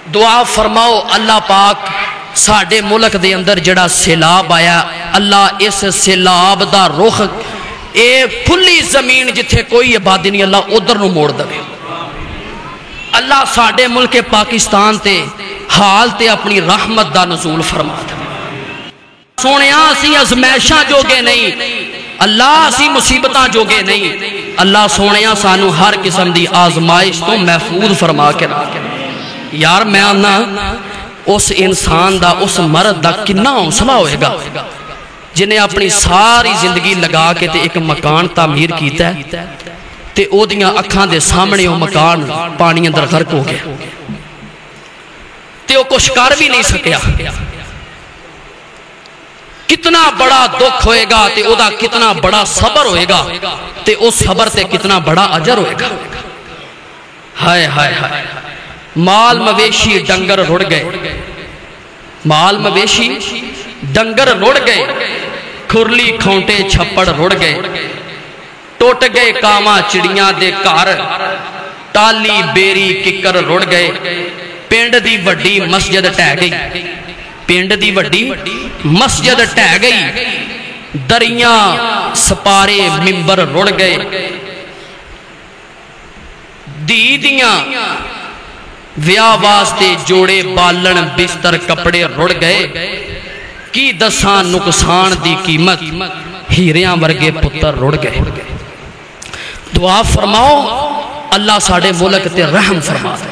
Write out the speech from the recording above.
दुआ फरमाओ अल्लाह पाक साडे मुल्क दे अंदर जड़ा सैलाब आया, अल्लाह इस सैलाब दा रुख ए खुली जमीन जिथे कोई आबादी नहीं, अल्लाह उधर नूं मोड़ दे। अल्लाह साडे मुल्क पाकिस्तान ते हाल ते अपनी रहमत दा नज़ूल फरमा दे। सोनिया असी अजमैशां जोगे नहीं, अल्लाह असी मुसीबतां जोगे नहीं। अल्लाह सोनिया सानू हर किस्म दी आजमाइश तो महफूज फरमा के रख। यार मैं आना उस इंसान दा, उस मर्द दा कितना हौसला होएगा जिन्हें अपनी सारी जिंदगी लगा के ते एक मकान तामीर कीता है ते ओदियां अखां दे सामने वो मकान पानी अंदर गर्क हो गया ते वो कुछ कर भी नहीं सकिया। कितना बड़ा दुख होएगा ते ओदा कितना बड़ा सबर होएगा ते उस सबर ते कितना बड़ा अजर होएगा। हाय हाय हाय, माल मवेशी डंगर रुड़ गए, माल मवेशी डंगर रुड़ गए, खुरली खोंटे छप्पड़ रुड़ गए, टुट गए कावां चिड़ियां दे घर, टाली बेरी किकर रुड़ गए, पिंड दी वड्डी मस्जिद ढह गई, पिंड दी वड्डी मस्जिद ढह गई, दरियां सपारे मिंबर रुड़ गए, धी दियां विआह वास्ते जोड़े बालन बिस्तर कपड़े रुड़ गए, की दसा नुकसान दी कीमत, हीरियां वर्गे पुत्र रुड़ गए। दुआ फरमाओ अल्लाह साडे मुल्क ते रहम फरमा दे।